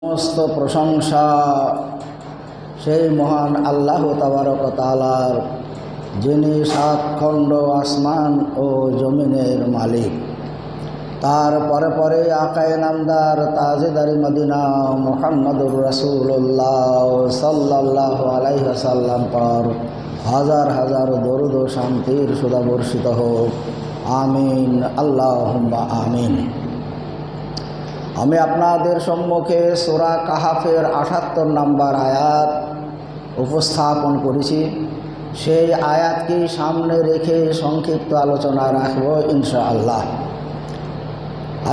সমস্ত প্রশংসা সেই মহান আল্লাহ তাবারক তাআলার, যিনি সাত খণ্ড আসমান ও জমিনের মালিক। তার পরে পরে আকায়ে নামদার তাজেদারি মদিনা মুহাম্মদুর রাসূলুল্লাহ সাল্লাল্লাহু আলাইহি ওয়াসাল্লাম পর হাজার হাজার দরুদ ও শান্তির সুধা বর্ষিত হোক। আমিন, আল্লাহুম্মা আমিন। আমি আপনাদের সম্মুখে সূরা কাহাফের ৭৮ নম্বর আয়াত উপস্থাপন করেছি। সেই আয়াতকে সামনে রেখে সংক্ষিপ্ত আলোচনা রাখব ইনশাআল্লাহ।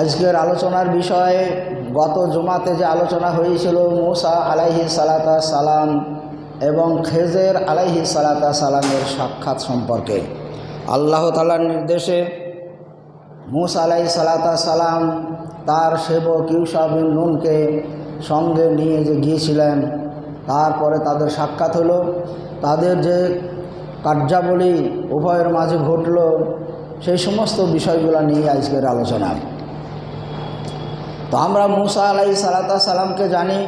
আজকের আলোচনার বিষয়ে গত জুমাতে যে আলোচনা হয়েছিল মূসা আলাইহিস সালাম এবং খেজর আলাইহিস সালামের সাক্ষাৎ সম্পর্কে। আল্লাহ তাআলার নির্দেশে মূসা আলাইহিস সালাম তার সেবক ইউশা বিন নুনকে সঙ্গে নিয়ে যে গিয়েছিলেন, তারপরে তাদের সাক্ষাৎ হলো। তাদের যে কার্যাবলী উভয়ের মাঝে ঘটল, সেই সমস্ত বিষয়গুলো নিয়ে আজকের আলোচনা। তো আমরা মূসা আলাইহিস সালামকে জানি।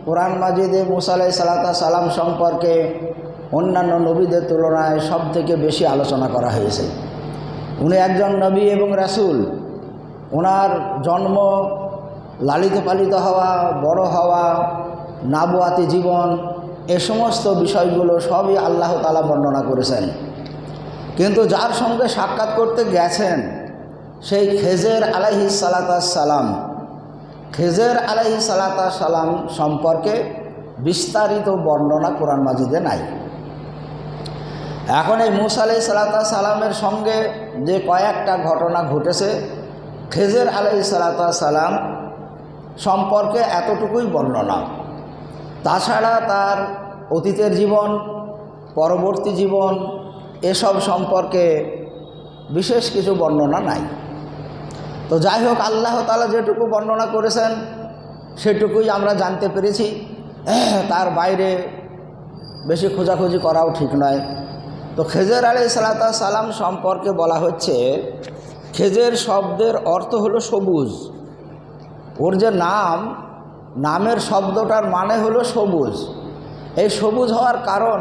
কোরআন মাজিদে মূসা আলাইহিস সালাম সম্পর্কে অন্যান্য নবীদের তুলনায় সব থেকে বেশি আলোচনা করা হয়েছে। উনি একজন নবী এবং রাসূল। ওনার জন্ম, লালিত পালিত হওয়া, বড় হওয়া, নাবুয়াতি জীবন, এ সমস্ত বিষয়গুলো সবই আল্লাহ তাআলা বর্ণনা করেছেন। কিন্তু যার সঙ্গে সাক্ষাৎ করতে গেছেন সেই খেজর আলাইহিস সালাম, খেজর আলাইহিস সালাম সম্পর্কে বিস্তারিত বর্ণনা কোরআন মাজিদে নাই। এখন এই মূসা আলাইহিস সালামের সঙ্গে যে কয়েকটা ঘটনা ঘটেছে, খেজর আলাইহিস সালাম সম্পর্কে এতটুকুই বর্ণনা। তাছাড়া তার অতীতের জীবন, পরবর্তী জীবন, এসব সম্পর্কে বিশেষ কিছু বর্ণনা নাই। তো যাই হোক, আল্লাহ তাআলা যেটুকু বর্ণনা করেছেন সেটুকুই আমরা জানতে পেরেছি। তার বাইরে বেশি খোঁজাখুঁজি করাও ঠিক নয়। তো খেজর আলাইহিস সালাম সম্পর্কে বলা হচ্ছে, খেজর শব্দের অর্থ হলো সবুজ। ওর যে নামের শব্দটার মানে হলো সবুজ। এই সবুজ হওয়ার কারণ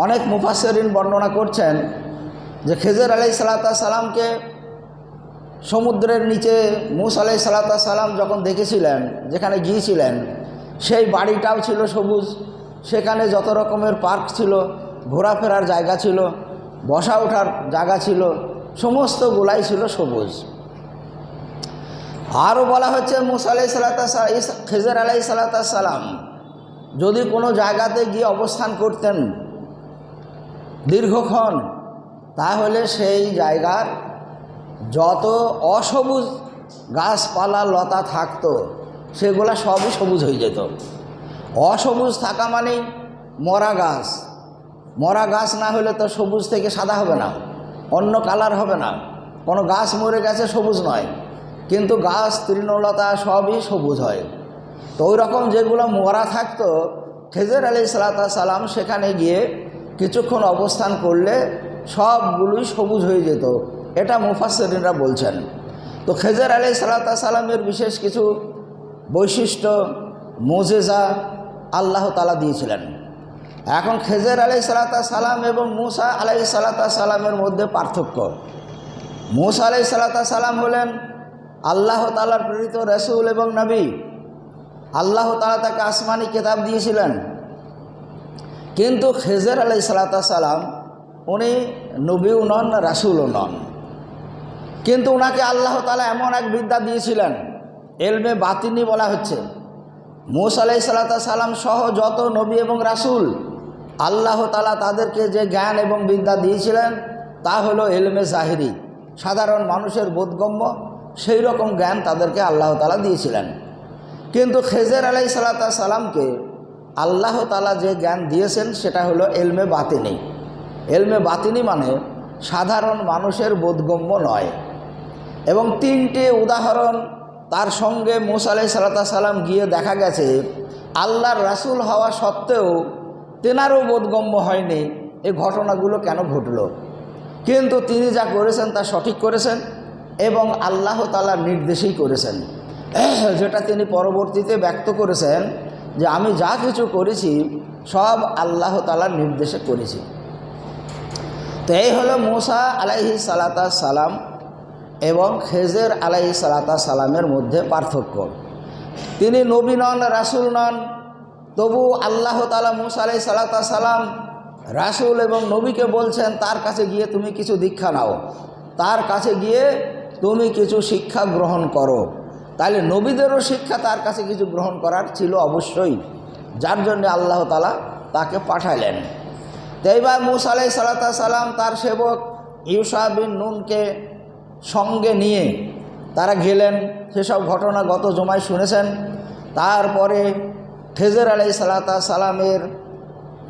অনেক মুফাসসিরিন বর্ণনা করছেন যে খেজর আলাইহিস সালামকে সমুদ্রের নিচে মূসা আলাইহিস সালাম যখন দেখেছিলেন, যেখানে গিয়েছিলেন, সেই বাড়িটাও ছিল সবুজ। সেখানে যত রকমের পার্ক ছিল, ঘোরাফেরার জায়গা ছিল, বসা ওঠার জায়গা ছিল, সমস্তগুলাই ছিল সবুজ। আরও বলা হচ্ছে খেজর আলাইহিস সালাম যদি কোনো জায়গাতে গিয়ে অবস্থান করতেন দীর্ঘক্ষণ, তাহলে সেই জায়গার যত অসবুজ গাছপালা লতা থাকতো সেগুলা সবই সবুজ হয়ে যেত। অসবুজ থাকা মানেই মরা গাছ। মরা গাছ না হলে তো সবুজ থেকে সাদা হবে না, অন্য কালার হবে না। কোনো গাছ মরে গেছে সবুজ নয়, কিন্তু গাছ, তৃণলতা সবই সবুজ হয়। তো ওই রকম যেগুলো মরা থাকতো, খেজর আলাইহিস সালাম সেখানে গিয়ে কিছুক্ষণ অবস্থান করলে সবগুলোই সবুজ হয়ে যেত। এটা মুফাসসিরিনরা বলছেন। তো খেজর আলাইহিস সালামের বিশেষ কিছু বৈশিষ্ট্য, মুজিজা আল্লাহ তাআলা দিয়েছিলেন। এখন খেজর আলাইহিস সালাম এবং মূসা আলাইহিস সালামের মধ্যে পার্থক্য। মূসা আলাইহিস সালাম হলেন আল্লাহ তাআলার প্রেরিত রাসূল এবং নবী। আল্লাহ তাআলা তাকে আসমানি কিতাব দিয়েছিলেন। কিন্তু খেজর আলাইহিস সালাম উনি নবীও নন, রাসূলও নন। কিন্তু ওনাকে আল্লাহ তাআলা এমন এক বিদ্যা দিয়েছিলেন, এলমে বাতিনি বলা হচ্ছে। মূসা আলাইহিস সালাম সহ যত নবী এবং রাসূল আল্লাহ তাআলা তাদেরকে যে জ্ঞান এবং বিদ্যা দিয়েছিলেন তা হলো এলমে জাহিরি, সাধারণ মানুষের বোধগম্য সেই রকম জ্ঞান তাদেরকে আল্লাহ তাআলা দিয়েছিলেন। কিন্তু খেজর আলাইহিস সালামকে আল্লাহ তাআলা যে জ্ঞান দিয়েছেন সেটা হলো এলমে বাতিনি। এলমে বাতিনি মানে সাধারণ মানুষের বোধগম্য নয়। এবং 3টি উদাহরণ তার সঙ্গে মূসা আলাইহিস সালাম গিয়ে দেখা গেছে আল্লাহর রাসূল হওয়া সত্ত্বেও তেনারও বোধগম্য হয়নি এই ঘটনাগুলো কেন ঘটল। কিন্তু তিনি যা করেছেন তা সঠিক করেছেন এবং আল্লাহ তাআলার নির্দেশেই করেছেন। যেটা তিনি পরবর্তীতে ব্যক্ত করেছেন যে আমি যা কিছু করেছি সব আল্লাহ তাআলার নির্দেশে করেছি। তো এই হলো মূসা আলাইহিস সালাম এবং খেজর আলাইহিস সালামের মধ্যে পার্থক্য। তিনি নবী নন, রাসূল নন, তবু আল্লাহ তাআলা মূসা আলাইহিস সালাম রাসূল এবং নবীকে বলছেন তার কাছে গিয়ে তুমি কিছু দীক্ষা নাও, তার কাছে গিয়ে তুমি কিছু শিক্ষা গ্রহণ করো। তাহলে নবীদেরও শিক্ষা তার কাছে কিছু গ্রহণ করার ছিল অবশ্যই, যার জন্য আল্লাহ তাআলা তাকে পাঠালেন। তো এইবার মূসা আলাইহিস সালাম তার সেবক ইউশা বিন নুনকে সঙ্গে নিয়ে তারা গেলেন। সেসব ঘটনা গত জুমায় শুনেছেন। তারপরে খেজর আলাইহিস সালামের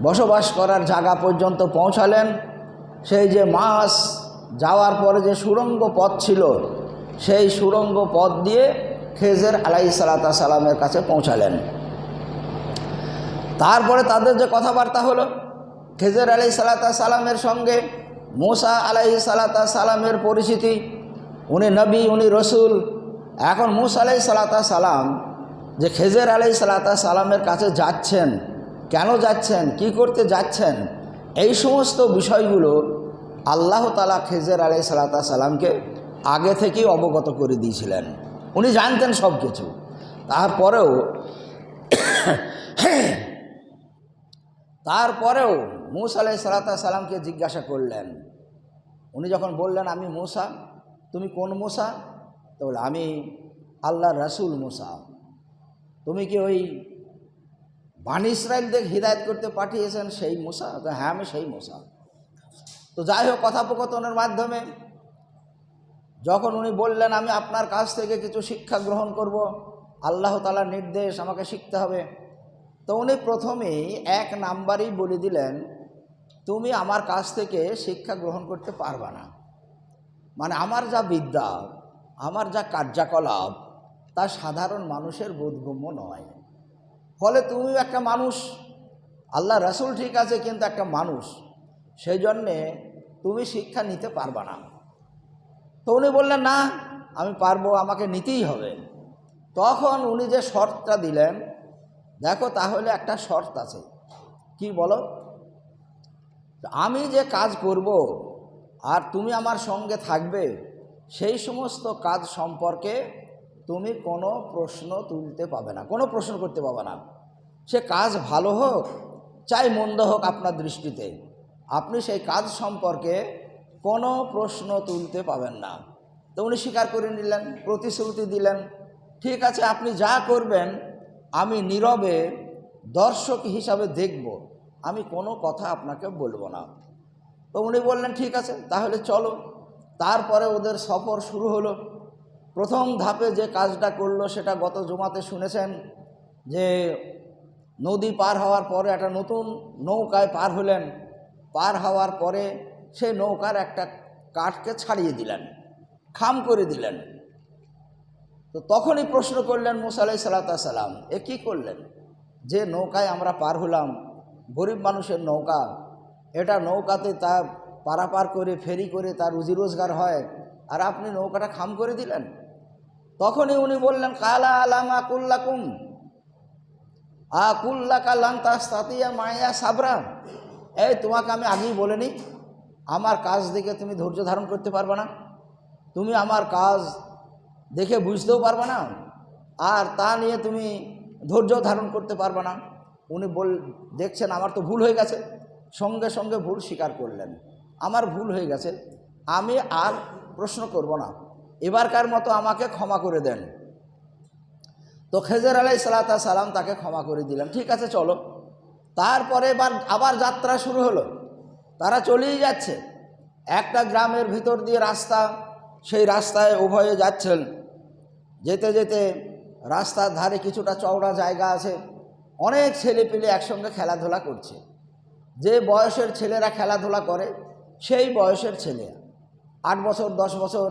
বসবাস করার জায়গা পর্যন্ত পৌঁছালেন। সেই যে মাস যাওয়ার পরে যে সুড়ঙ্গ পথ ছিল, সেই সুড়ঙ্গ পথ দিয়ে খেজর আলাইহিস সালামের কাছে পৌঁছালেন। তারপরে তাদের যে কথাবার্তা হলো, খেজর আলাইহিস সালামের সঙ্গে মূসা আলাইহিস সালামের পরিচিতি, উনি নবী, উনি রসুল। এখন মূসা আলাইহিস সালাম যে খেজর আলাইহিস সালামের কাছে যাচ্ছেন, কেন যাচ্ছেন, কি করতে যাচ্ছেন, এই সমস্ত বিষয়গুলো আল্লাহ তাআলা খেজর আলাইহিস সালামকে আগে থেকেই অবগত করে দিয়েছিলেন। উনি জানতেন সব কিছু। তারপরেও মূসা আলাইহিস সালামকে জিজ্ঞাসা করলেন। উনি যখন বললেন আমি মূসা, তুমি কোন মূসা? তো বলে আমি আল্লাহর রাসূল মূসা। তুমি কি ওই বনী ইসরাইলদের হিদায়াত করতে পাঠিয়েছেন সেই মূসা? হ্যাঁ, আমি সেই মূসা। তো যাই হোক, কথোপকথনের মাধ্যমে যখন উনি বললেন আমি আপনার কাছ থেকে কিছু শিক্ষা গ্রহণ করব, আল্লাহ তাআলার নির্দেশ, আমাকে শিখতে হবে, তো উনি প্রথমেই এক নাম্বারই বলে দিলেন তুমি আমার কাছ থেকে শিক্ষা গ্রহণ করতে পারবে না। মানে আমার যা বিদ্যা, আমার যা কার্যকলাপ, তা সাধারণ মানুষের বোধগম্য নয়। ফলে তুমিও একটা মানুষ, আল্লাহ রাসূল ঠিক আছে, কিন্তু একটা মানুষ, সেই জন্যে তুমি শিক্ষা নিতে পারবে না। তো উনি বললেন না, আমি পারবো, আমাকে নিতেই হবে। তখন উনি যে শর্তটা দিলেন, দেখো তাহলে একটা শর্ত আছে। কি বলো? আমি যে কাজ করব আর তুমি আমার সঙ্গে থাকবে, সেই সমস্ত কাজ সম্পর্কে তুমি কোনো প্রশ্ন তুলতে পাবে না, কোনো প্রশ্ন করতে পাবে না। সে কাজ ভালো হোক চাই মন্দ হোক আপনার দৃষ্টিতে, আপনি সেই কাজ সম্পর্কে কোনো প্রশ্ন তুলতে পাবেন না। তো উনি স্বীকার করে নিলেন, প্রতিশ্রুতি দিলেন, ঠিক আছে আপনি যা করবেন আমি নীরবে দর্শক হিসাবে দেখব, আমি কোনো কথা আপনাকে বলবো না। তো উনি বললেন ঠিক আছে তাহলে চলো। তারপরে ওদের সফর শুরু হলো। প্রথম ধাপে যে কাজটা করলো সেটা গত জুমাতে শুনেছেন, যে নদী পার হওয়ার পরে একটা নতুন নৌকায় পার হলেন। পার হওয়ার পরে সেই নৌকার একটা কাঠকে ছাড়িয়ে দিলেন, খাম করে দিলেন। তো তখনই প্রশ্ন করলেন মূসা আলাইহিস সালাম, এ কী করলেন? যে নৌকায় আমরা পার হলাম, গরিব মানুষের নৌকা, এটা নৌকাতে তা পারাপার করে ফেরি করে তার রুজি রোজগার হয়, আর আপনি নৌকাটা খাম করে দিলেন। তখনই উনি বললেন কালা আলামা কুল্লাকুম কুল্লাকা লান তাস্তাতিয়া মায়া সাবরা। এই তোমাকে আমি আগেই বলিনি আমার কাজ দেখে তুমি ধৈর্য ধারণ করতে পারবে না, তুমি আমার কাজ দেখে বুঝতেও পারবে না, আর তা নিয়ে তুমি ধৈর্য ধারণ করতে পারবে না। উনি দেখছেন আমার তো ভুল হয়ে গেছে, সঙ্গে সঙ্গে ভুল স্বীকার করলেন, আমার ভুল হয়ে গেছে, আমি আর প্রশ্ন করব না, এবারকার মতো আমাকে ক্ষমা করে দেন। তো খেজর আলাইহিস সালাম তাকে ক্ষমা করে দিলেন, ঠিক আছে চলো। তারপরে আবার যাত্রা শুরু হলো। তারা চলেই যাচ্ছে একটা গ্রামের ভিতর দিয়ে রাস্তা, সেই রাস্তায় উভয়ে যাচ্ছেন। যেতে যেতে রাস্তার ধারে কিছুটা চওড়া জায়গা আছে, অনেক ছেলেপিলে একসঙ্গে খেলাধুলা করছে। যে বয়সের ছেলেরা খেলাধুলা করে সেই বয়সের ছেলে, 8 বছর 10 বছর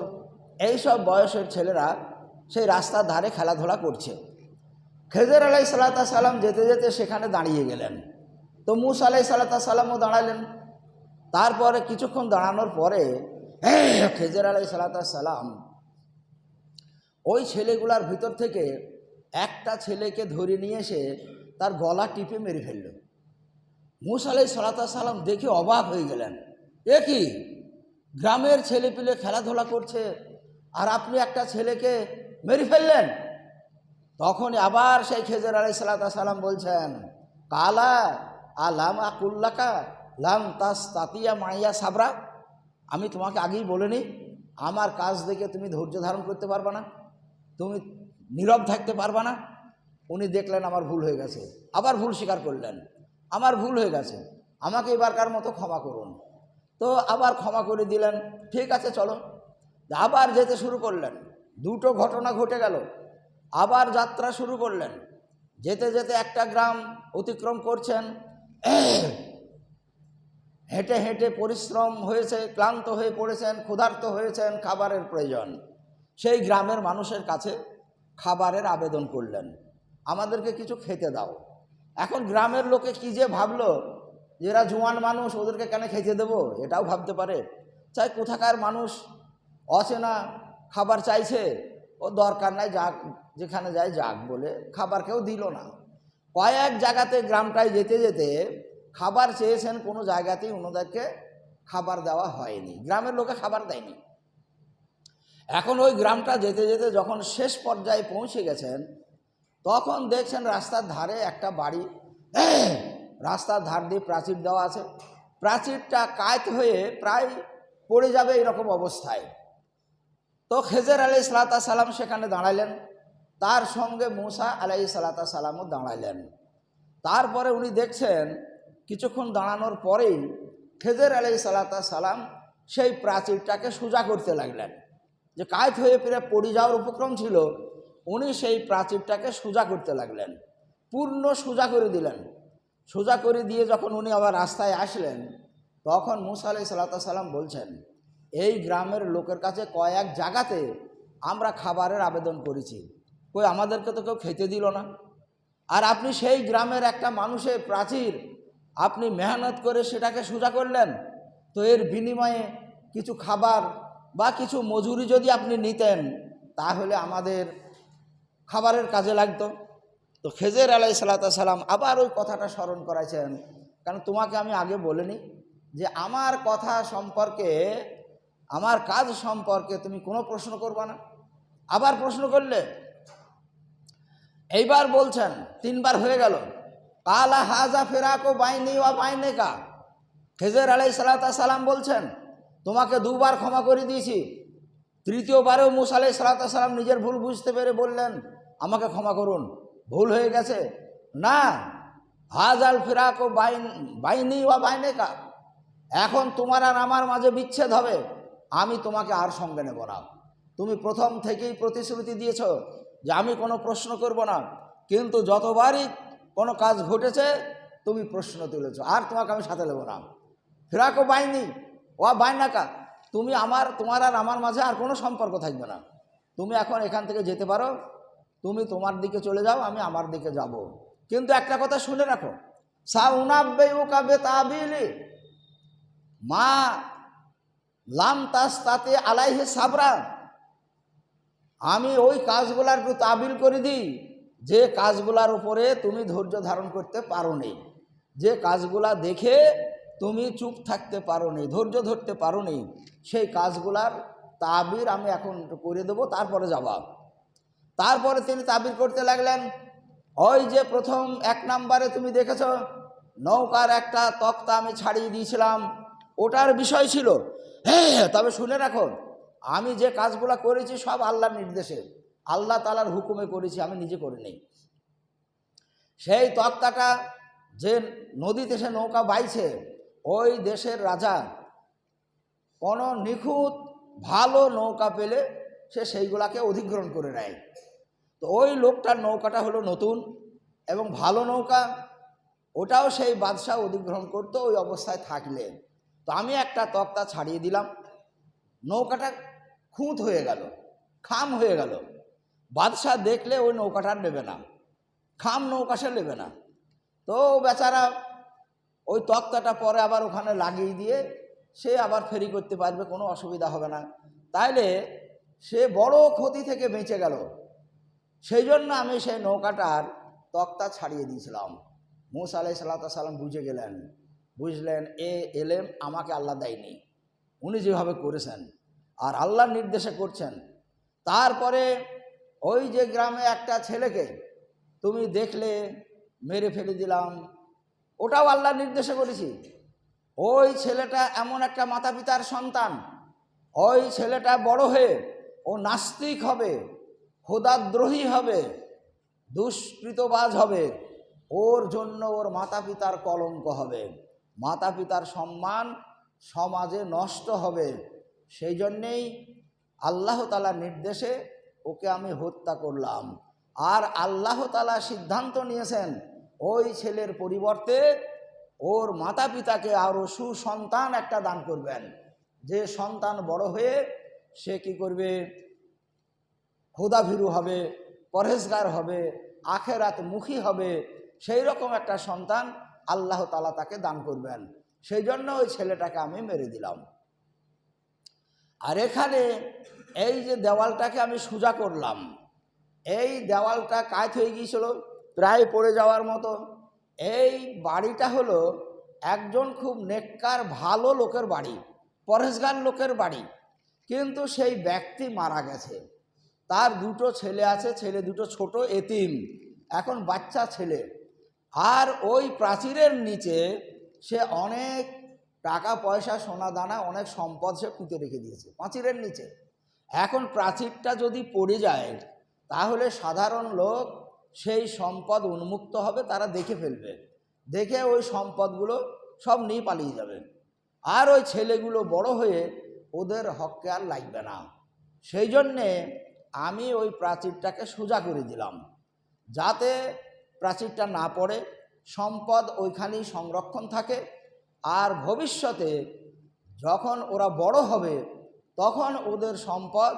এইসব বয়সের ছেলেরা সেই রাস্তার ধারে খেলাধুলা করছে। খেজর আলাইহিস সালাম যেতে যেতে সেখানে দাঁড়িয়ে গেলেন। তো মূসা আলাইহিস সালামও দাঁড়ালেন। তারপরে কিছুক্ষণ দাঁড়ানোর পরে খেজর আলাইহিস সালাম ওই ছেলেগুলার ভিতর থেকে একটা ছেলেকে ধরে নিয়ে এসে তার গলা টিপে মেরে ফেলল। মূসা আলাইহিস সালাম দেখে অবাক হয়ে গেলেন, এ কি, গ্রামের ছেলেপিলে খেলাধুলা করছে আর আপনি একটা ছেলেকে মেরে ফেললেন? তখন আবার সেই খেজর আলাইহিস সালাম বলছেন, কালা আলাম আকুল্লাকা লাম তাস্তাতিয়া মাইয়া সাবরা, আমি তোমাকে আগেই বলিনি আমার কাজ দেখে তুমি ধৈর্য ধারণ করতে পারবে না, তুমি নীরব থাকতে পারবে না? উনি দেখলেন আমার ভুল হয়ে গেছে, আবার ভুল স্বীকার করলেন, আমার ভুল হয়ে গেছে, আমাকে এবারকার মতো ক্ষমা করুন। তো আবার ক্ষমা করে দিলেন, ঠিক আছে চলো। আবার যেতে শুরু করলেন, দুটো ঘটনা ঘটে গেল, আবার যাত্রা শুরু করলেন। যেতে যেতে একটা গ্রাম অতিক্রম করছেন, হেঁটে হেঁটে পরিশ্রম হয়েছে, ক্লান্ত হয়ে পড়েছেন, ক্ষুধার্ত হয়েছেন, খাবারের প্রয়োজন। সেই গ্রামের মানুষের কাছে খাবারের আবেদন করলেন, আমাদেরকে কিছু খেতে দাও। এখন গ্রামের লোকে কি যে ভাবলো, এরা জোয়ান মানুষ, ওদেরকে কেন খেতে দেবো, এটাও ভাবতে পারে। চাই কোথাকার মানুষ অচেনা খাবার চাইছে, ও দরকার নাই, যাক যেখানে যায় যাক বলে খাবার কেউ দিল না। কয়েক জায়গাতে গ্রামটায় যেতে যেতে খাবার চেয়েছেন, কোনো জায়গাতেই ওনাদেরকে খাবার দেওয়া হয়নি, গ্রামের লোকে খাবার দেয়নি। এখন ওই গ্রামটা যেতে যেতে যখন শেষ পর্যায়ে পৌঁছে গেছেন, তখন দেখছেন রাস্তার ধারে একটা বাড়ি, রাস্তার ধার দিয়ে প্রাচীর দেওয়া আছে, প্রাচীরটা কাত হয়ে প্রায় পড়ে যাবে এরকম অবস্থায়। তো খেজর আলাইহিস সালাম সেখানে দাঁড়াইলেন, তার সঙ্গে মূসা আলাইহিস সালামও দাঁড়াইলেন। তারপরে উনি দেখছেন কিছুক্ষণ দাঁড়ানোর পরেই খেজর আলাইহিস সালাম সেই প্রাচীরটাকে সোজা করতে লাগলেন, যে কাত হয়ে প্রায় পড়ে যাওয়ার উপক্রম ছিল, উনি সেই প্রাচীরটাকে সোজা করতে লাগলেন, পূর্ণ সোজা করে দিলেন। সোজা করে দিয়ে যখন উনি আবার রাস্তায় আসলেন, তখন মূসা আলাইহিস সালাম বলছেন, এই গ্রামের লোকের কাছে কয়েক জায়গাতে আমরা খাবারের আবেদন করেছি, কই আমাদেরকে তো কেউ খেতে দিল না, আর আপনি সেই গ্রামের একটা মানুষের প্রাচীর আপনি মেহনত করে সেটাকে সোজা করলেন, তো এর বিনিময়ে কিছু খাবার বা কিছু মজুরি যদি আপনি নিতেন তাহলে আমাদের খাবারের কাজে লাগতো। তো খেজর আলাইহিস সালাম আবার ওই কথাটা স্মরণ করাইছেন, কারণ তোমাকে আমি আগে বলিনি যে আমার কথা সম্পর্কে, আমার কাজ সম্পর্কে তুমি কোনো প্রশ্ন করবা না? আবার প্রশ্ন করলে, এইবার বলছেন, তিনবার হয়ে গেল, কালা হাজা ফেরাকো বাইনি ওয়া বাইনেকা। খেজর আলাইহিস সালাম বলছেন, তোমাকে দুবার ক্ষমা করে দিয়েছি। তৃতীয়বারেও মূসা আলাইহিস সালাম নিজের ভুল বুঝতে পেরে বললেন, আমাকে ক্ষমা করুন, ভুল হয়ে গেছে। না, হাজাল ফেরাকো বাইনি ওয়া বাইনেকা, এখন তোমার আর আমার মাঝে বিচ্ছেদ হবে, আমি তোমাকে আর সঙ্গে নেব না। তুমি প্রথম থেকেই প্রতিশ্রুতি দিয়েছ যে আমি কোনো প্রশ্ন করব না, কিন্তু যতবারই কোনো কাজ ঘটেছে তুমি প্রশ্ন তুলেছ, আর তোমাকে আমি সাথে নেব না। ফেরাকো বাইনি ওয়া বাইনাকা, তুমি তোমার আর আমার মাঝে আর কোনো সম্পর্ক থাকবে না, তুমি এখন এখান থেকে যেতে পারো, তুমি তোমার দিকে চলে যাও, আমি আমার দিকে যাব। কিন্তু একটা কথা শুনে রাখো, সাউনাব্বেউকা বিতাবিলি মা লাম তাস্তাতি আলাইহি সাবরা, আমি ওই কাজগুলার একটু তাবিল করে দিই যে কাজগুলার উপরে তুমি ধৈর্য ধারণ করতে পারো নি, যে কাজগুলা দেখে তুমি চুপ থাকতে পারো নি, ধৈর্য ধরতে পারো নি, সেই কাজগুলার তাবির আমি এখন করে দেবো, তারপরে যাবা। তারপরে তিনি তাবির করতে লাগলেন, ওই যে প্রথম 1 নম্বরে তুমি দেখেছ নৌকার একটা তক্তা আমি ছাড়িয়ে দিয়েছিলাম, ওটার বিষয় ছিল, তবে শুনে রাখো আমি যে কাজগুলো করেছি সব আল্লাহর নির্দেশে, আল্লাহ তাআলার হুকুমে করেছি, আমি নিজে করে নেই। সেই তক্তাটা যে নদীতে সে নৌকা বাইছে, ওই দেশের রাজা কোনো নিখুঁত ভালো নৌকা পেলে সে সেইগুলাকে অধিগ্রহণ করে নেয়। তো ওই লোকটার নৌকাটা হলো নতুন এবং ভালো নৌকা, ওটাও সেই বাদশাহ অধিগ্রহণ করতো ওই অবস্থায় থাকলে। তো আমি একটা তক্তা ছাড়িয়ে দিলাম, নৌকাটা খুঁত হয়ে গেল, খাম হয়ে গেল। বাদশাহ দেখলে ওই নৌকাটা নেবে না, খাম নৌকা সে নেবে না। তো বেচারা ওই তক্তাটা পরে আবার ওখানে লাগিয়ে দিয়ে সে আবার ফেরি করতে পারবে, কোনো অসুবিধা হবে না। তাইলে সে বড় ক্ষতি থেকে বেঁচে গেল। সেই জন্য আমি সেই নৌকাটার তক্তা ছাড়িয়ে দিয়েছিলাম। মূসা আলাইহিস সালাম বুঝে গেলেন, বুঝলেন এ এলেম আমাকে আল্লাহ দেয়নি, উনি যেভাবে করেছেন আর আল্লাহর নির্দেশে করছেন। তারপরে ওই যে গ্রামে একটা ছেলেকে তুমি দেখলে মেরে ফেলে দিলাম, ওটাও আল্লাহর নির্দেশে করেছি। ওই ছেলেটা এমন একটা মাতা পিতার সন্তান, ওই ছেলেটা বড় হয়ে ও নাস্তিক হবে, খোদাদ্রোহী হবে, দুষ্কৃতবাজ হবে, ওর জন্য ওর মাতা পিতার কলঙ্ক হবে, মাতা পিতার সম্মান সমাজে নষ্ট হবে। সেই জন্যেই আল্লাহ তাআলার নির্দেশে ওকে আমি হত্যা করলাম। আর আল্লাহ তাআলা সিদ্ধান্ত নিয়েছেন ওই ছেলের পরিবর্তে ওর মাতা পিতাকে আরও সুসন্তান একটা দান করবেন, যে সন্তান বড় হয়ে সে কি করবে, খোদাভীরু হবে, পরহেজগার হবে, আখেরাতমুখী হবে, সেই রকম একটা সন্তান আল্লাহ তাআলা তাকে দান করবেন। সেই জন্য ওই ছেলেটাকে আমি মেরে দিলাম। আর এখানে এই যে দেওয়ালটাকে আমি সোজা করলাম, এই দেওয়ালটা কাজ হয়ে গিয়েছিল, প্রায় পড়ে যাওয়ার মতো। এই বাড়িটা হলো একজন খুব নেককার ভালো লোকের বাড়ি, পরহেজগার লোকের বাড়ি, কিন্তু সেই ব্যক্তি মারা গেছে। তার দুটো ছেলে আছে, ছেলে দুটো ছোট এতিম, এখন বাচ্চা ছেলে। আর ওই প্রাচীরের নিচে সে অনেক টাকা পয়সা সোনা দানা অনেক সম্পদ সে পুঁতে রেখে দিয়েছে প্রাচীরের নিচে। এখন প্রাচীরটা যদি পড়ে যায় তাহলে সাধারণ লোক সেই সম্পদ উন্মুক্ত হবে, তারা দেখে ফেলবে, দেখে ওই সম্পদগুলো সব নিয়ে পালিয়ে যাবে। আর ওই ছেলেগুলো বড় হয়ে ওদের হককে আর লাগবে না। সেই জন্যে আমি ওই প্রাচীরটাকে সোজা করে দিলাম, যাতে প্রাচীরটা না পড়ে, সম্পদ ওইখানেই সংরক্ষণ থাকে। আর ভবিষ্যতে যখন ওরা বড় হবে তখন ওদের সম্পদ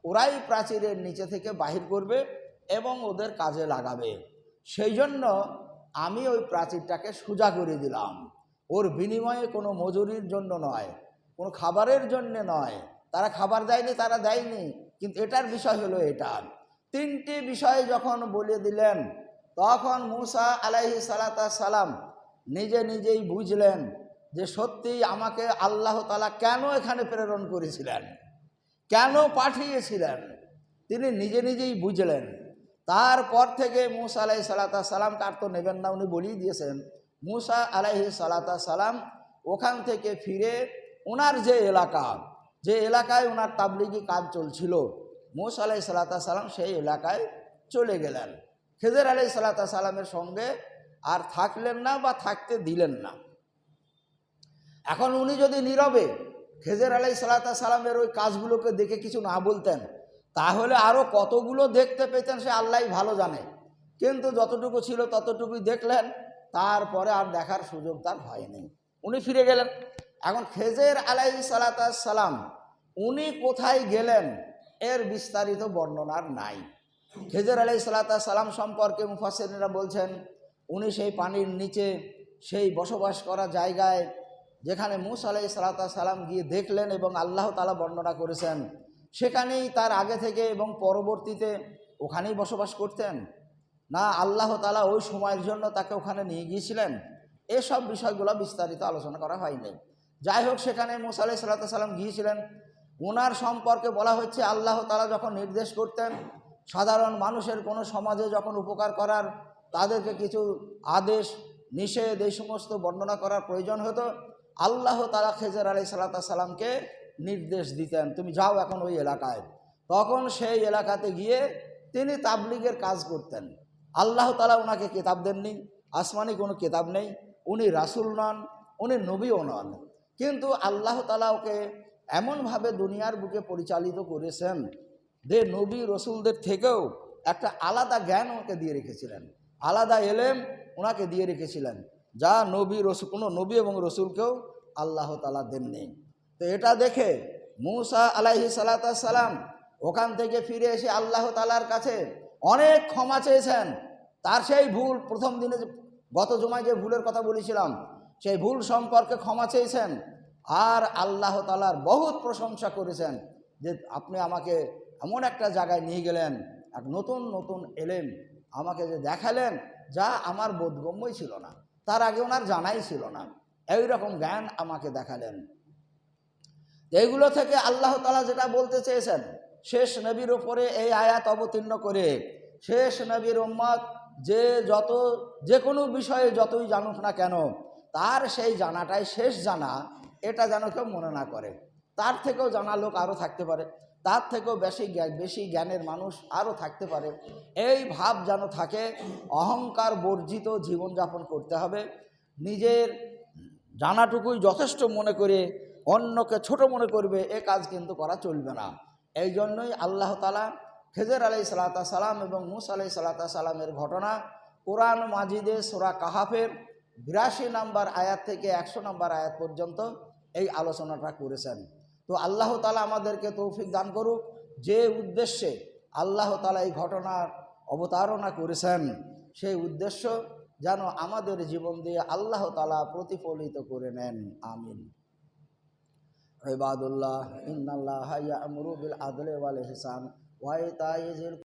ওরাই প্রাচীরের নিচে থেকে বাহির করবে এবং ওদের কাজে লাগাবে। সেই জন্য আমি ওই প্রাচীরটাকে সোজা করে দিলাম। ওর বিনিময়ে কোনো মজুরির জন্য নয়, কোনো খাবারের জন্যে নয়। তারা খাবার দেয়নি, তারা দেয়নি, কিন্তু এটার বিষয় হলো এটা। তিনটি বিষয় যখন বলে দিলেন তখন মূসা আলাইহিস সালাম নিজে নিজেই বুঝলেন যে সত্যিই আমাকে আল্লাহ তাআলা কেন এখানে প্রেরণ করেছিলেন, কেন পাঠিয়েছিলেন, তিনি নিজে নিজেই বুঝলেন। তারপর থেকে মূসা আলাইহিস সালামকে আর তো নেবেন না, উনি বলেই দিয়েছেন। মূসা আলাইহিস সালাম ওখান থেকে ফিরে ওনার যে এলাকায় ওনার তাবলিগি কাজ চলছিল, মূসা আলাইহিস সালাম সেই এলাকায় চলে গেলেন। খেজর আলাইহিস সালামের সঙ্গে আর থাকলেন না বা থাকতে দিলেন না। এখন উনি যদি নীরবে খেজর আলাইহিস সালামের ওই কাজগুলোকে দেখে কিছু না বলতেন তাহলে আরও কতগুলো দেখতে পেতেন সে আল্লাহই ভালো জানে। কিন্তু যতটুকু ছিল ততটুকুই দেখলেন, তারপরে আর দেখার সুযোগ তার হয়নি, উনি ফিরে গেলেন। এখন খেজর আলাইহিস সালাম উনি কোথায় গেলেন এর বিস্তারিত বর্ণনার নাই। খেজর আলাইহিস সালাম সম্পর্কে মুফাসসিররা বলছেন উনি সেই পানির নিচে সেই বসবাস করা জায়গায় যেখানে মূসা আলাইহিস সালাম গিয়ে দেখলেন এবং আল্লাহ তাআলা বর্ণনা করেছেন, সেখানেই তার আগে থেকে এবং পরবর্তীতে ওখানেই বসবাস করতেন, না আল্লাহ তাআলা ওই সময়ের জন্য তাকে ওখানে নিয়ে গিয়েছিলেন, এসব বিষয়গুলো বিস্তারিত আলোচনা করা হয়নি। যাই হোক, সেখানে মূসা আলাইহিস সালাম গিয়েছিলেন। ওনার সম্পর্কে বলা হচ্ছে আল্লাহ তাআলা যখন নির্দেশ করতেন সাধারণ মানুষের কোনো সমাজে যখন উপকার করার, তাদেরকে কিছু আদেশ নিষেধ এই সমস্ত বর্ণনা করার প্রয়োজন হতো, আল্লাহ তাআলা খেজর আলাইহিস সালামকে নির্দেশ দিতেন তুমি যাও এখন ওই এলাকায়। তখন সেই এলাকাতে গিয়ে তিনি তাবলিগের কাজ করতেন। আল্লাহ তাআলা ওনাকে কিতাব দেননি, আসমানি কোনো কিতাব নেই, উনি রাসূল নন, উনি নবীও নন, কিন্তু আল্লাহ তাআলা ওকে এমনভাবে দুনিয়ার বুকে পরিচালিত করেছেন যে নবী রসুলদের থেকেও একটা আলাদা জ্ঞান ওকে দিয়ে রেখেছিলেন, আলাদা এলেম ওনাকে দিয়ে রেখেছিলেন, যা নবী রসুল কোনো নবী এবং রসুলকেও আল্লাহ তাআলা দেননি। তো এটা দেখে মূসা আলাইহিস সালাম ওখান থেকে ফিরে এসে আল্লাহ তাআলার কাছে অনেক ক্ষমা চেয়েছেন। তার সেই ভুল, প্রথম দিনে গত জুমায় যে ভুলের কথা বলেছিলাম সেই ভুল সম্পর্কে ক্ষমা চেয়েছেন। আর আল্লাহ তাআলার বহুত প্রশংসা করেছেন যে আপনি আমাকে এমন একটা জায়গায় নিয়ে গেলেন, এক নতুন নতুন এলেম আমাকে যে দেখালেন, যা আমার বোধগম্যই ছিল না, তার আগে ওনার জানাই ছিল না, এইরকম জ্ঞান আমাকে দেখালেন। এইগুলো থেকে আল্লাহ তাআলা যেটা বলতে চেয়েছেন, শেষ নবীর ওপরে এই আয়াত অবতীর্ণ করে শেষ নবীর উম্মত যে কোনো বিষয়ে যতই জানুক না কেন, তার সেই জানাটাই শেষ জানা, এটা যেন কেউ মনে না করে। তার থেকেও জানা লোক আরও থাকতে পারে, তার থেকেও বেশি জ্ঞানের মানুষ আরও থাকতে পারে, এই ভাব যেন থাকে। অহংকার বর্জিত জীবনযাপন করতে হবে। নিজের জানাটুকুই যথেষ্ট মনে করে অন্যকে ছোট মনে করবে, এ কাজ কিন্তু করা চলবে না। এই জন্যই আল্লাহ তাআলা খেজর আলাইহিস সালাম এবং মূসা আলাইহিস সালামের ঘটনা কোরআন মাজিদে সূরা কাহাফের 82 নম্বর আয়াত থেকে 100 নম্বর আয়াত পর্যন্ত এই আলোচনাটা করেছেন। তো আল্লাহ তাআলা আমাদেরকে তৌফিক দান করুক, যে উদ্দেশ্যে আল্লাহ তাআলা এই ঘটনার অবতারণা করেছেন, সেই উদ্দেশ্য যেন আমাদের জীবন দিয়ে আল্লাহ তাআলা প্রতিফলিত করে নেন। আমিন। ইবাদুল্লাহ ইন্নাল্লাহা ইয়া'মুরু বিল আদলি ওয়াল ইহসান ওয়া ইতাইযিল